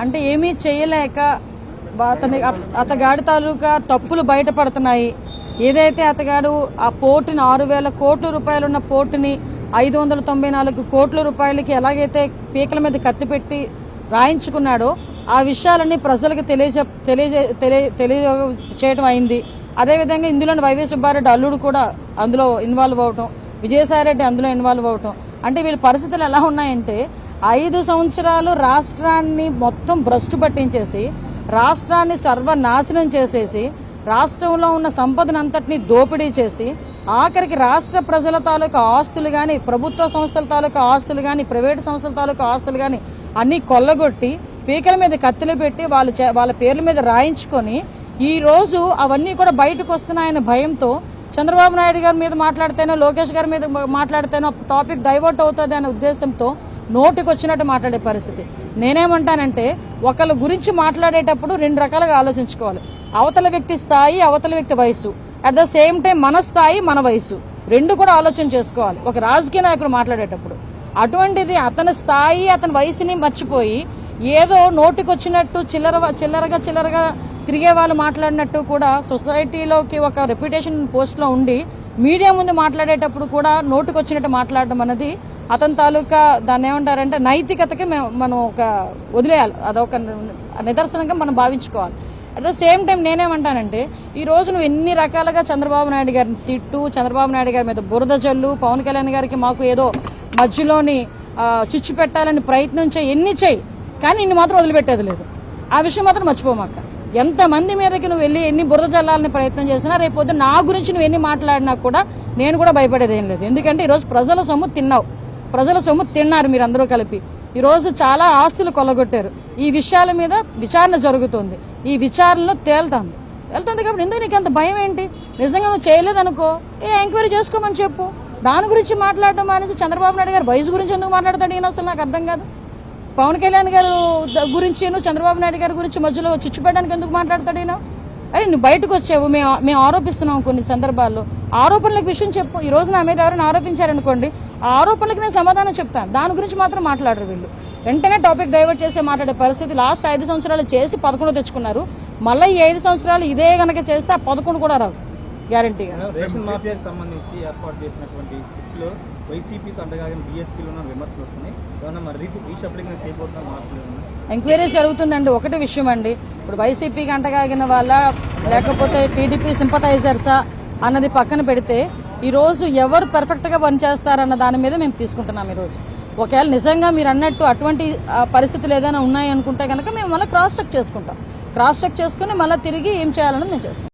అంటే ఏమీ చేయలేక అతగాడి తాలూకా తప్పులు బయటపడుతున్నాయి. ఏదైతే అతగాడు ఆ పోర్టుని 6,000 కోట్ల రూపాయలున్న పోర్టుని 594 కోట్ల రూపాయలకి ఎలాగైతే పీకల మీద కత్తిపెట్టి రాయించుకున్నాడో ఆ విషయాలన్నీ ప్రజలకు తెలియజేయడం అయింది. అదేవిధంగా ఇందులోని వైవి సుబ్బారెడ్డి అల్లుడు కూడా అందులో ఇన్వాల్వ్ అవటం, విజయసాయిరెడ్డి అందులో ఇన్వాల్వ్ అవటం. అంటే వీళ్ళ పరిస్థితులు ఎలా ఉన్నాయంటే 5 సంవత్సరాలు రాష్ట్రాన్ని మొత్తం భ్రష్టు పట్టించేసి, రాష్ట్రాన్ని సర్వనాశనం చేసేసి, రాష్ట్రంలో ఉన్న సంపదనంతటినీ దోపిడీ చేసి, ఆఖరికి రాష్ట్ర ప్రజల తాలూకా ఆస్తులు కానీ, ప్రభుత్వ సంస్థల తాలూకా ఆస్తులు కానీ, ప్రైవేటు సంస్థల తాలూకా ఆస్తులు కానీ అన్నీ కొల్లగొట్టి పీకల మీద కత్తులు పెట్టి వాళ్ళ పేర్ల మీద రాయించుకొని ఈ రోజు అవన్నీ కూడా బయటకు వస్తున్నాయన్న భయంతో చంద్రబాబు నాయుడు గారి మీద మాట్లాడితేనో, లోకేష్ గారి మీద మాట్లాడితేనో టాపిక్ డైవర్ట్ అవుతుంది అనే ఉద్దేశంతో నోటికి వచ్చినట్టు మాట్లాడే పరిస్థితి. నేనేమంటానంటే ఒకళ్ళ గురించి మాట్లాడేటప్పుడు 2 రకాలుగా ఆలోచించుకోవాలి. అవతల వ్యక్తి స్థాయి, అవతల వ్యక్తి వయసు, అట్ ద సేమ్ టైం మన స్థాయి, మన వయసు, 2 కూడా ఆలోచన చేసుకోవాలి ఒక రాజకీయ నాయకుడు మాట్లాడేటప్పుడు. అటువంటిది అతని స్థాయి, అతని వయసుని మర్చిపోయి ఏదో నోటికొచ్చినట్టు చిల్లరగా తిరిగే వాళ్ళు మాట్లాడినట్టు కూడా సొసైటీలోకి ఒక రెప్యుటేషన్ పోస్ట్లో ఉండి మీడియా ముందు మాట్లాడేటప్పుడు కూడా నోటికొచ్చినట్టు మాట్లాడడం అనేది అతని తాలూకా దాన్ని ఏమంటారంటే నైతికతకి మనం ఒక వదిలేయాలి, అదొక నిదర్శనంగా మనం భావించుకోవాలి. అట్ ద సేమ్ టైం నేనేమంటానంటే ఈ రోజు నువ్వు ఎన్ని రకాలుగా చంద్రబాబు నాయుడు గారిని తిట్టు, చంద్రబాబు నాయుడు గారి మీద బురద జల్లు, పవన్ కళ్యాణ్ గారికి మాకు ఏదో మధ్యలోని చిచ్చు పెట్టాలని ప్రయత్నం ఎన్ని చేయి, కానీ ఇన్ని మాత్రం వదిలిపెట్టేది లేదు. ఆ విషయం మాత్రం మర్చిపోమాక. ఎంతమంది మీదకి నువ్వు వెళ్ళి ఎన్ని బురద జల్లాలని ప్రయత్నం చేసినా రేపొద్దు నా గురించి నువ్వు ఎన్ని మాట్లాడినా కూడా నేను కూడా భయపడేది ఏం లేదు. ఎందుకంటే ఈరోజు ప్రజల సొమ్ము తిన్నావు, ప్రజల సొమ్ము తిన్నారు మీరందరూ కలిపి. ఈరోజు చాలా ఆస్తులు కొల్లగొట్టారు. ఈ విషయాల మీద విచారణ జరుగుతుంది. ఈ విచారణలో తేలుతుంది కాబట్టి ఎందుకు నీకు అంత భయం ఏంటి? నిజంగా నువ్వు చేయలేదనుకో ఎంక్వైరీ చేసుకోమని చెప్పు. దాని గురించి మాట్లాడడం అనేసి చంద్రబాబు నాయుడు గారు వయసు గురించి ఎందుకు మాట్లాడతాడు ఈయన? అసలు నాకు అర్థం కాదు. పవన్ కళ్యాణ్ గారు గురించి, చంద్రబాబు నాయుడు గారి గురించి మధ్యలో చిచ్చు పెట్టడానికి ఎందుకు మాట్లాడతాడు ఈయన? అరే నువ్వు బయటకు వచ్చావు, మేము ఆరోపిస్తున్నాం కొన్ని సందర్భాల్లో. ఆరోపణలకు విషయం చెప్పు. ఈ రోజు నా మీద ఎవరైనా ఆరోపించారనుకోండి, ఆ ఆరోపణలకు నేను సమాధానం చెప్తాను. దాని గురించి మాత్రం మాట్లాడరు వీళ్ళు. వెంటనే టాపిక్ డైవర్ట్ చేసి మాట్లాడే పరిస్థితి. లాస్ట్ 5 సంవత్సరాలు చేసి 11 తెచ్చుకున్నారు. మళ్ళీ ఈ 5 సంవత్సరాలు ఇదే గనక చేస్తే ఆ 11 కూడా రావు గ్యారంటీగా. రేషన్ మాఫియాకి సంబంధించి ఏర్పాటు చేసినటువంటి లో వైసీపీకి అంతగానే బీఎస్పీలో ఉన్న విమర్శలు వస్తున్నాయి. ఎంక్వైరీ జరుగుతుందండి. ఒకటి విషయం అండి, ఇప్పుడు వైసీపీకి అంటగాగిన వాళ్ళ లేకపోతే టీడీపీ సింపథైజర్సా అన్నది పక్కన పెడితే ఈరోజు ఎవరు పర్ఫెక్ట్గా పనిచేస్తారన్న దాని మీద మేము తీసుకుంటున్నాం. ఈరోజు ఒకవేళ నిజంగా మీరు అన్నట్టు అటువంటి పరిస్థితులు ఏదైనా ఉన్నాయనుకుంటే కనుక మేము మళ్ళీ క్రాస్ చెక్ చేసుకుంటాం. క్రాస్ చెక్ చేసుకుని మళ్ళీ తిరిగి ఏం చేయాలని మేము చేసుకుంటాం.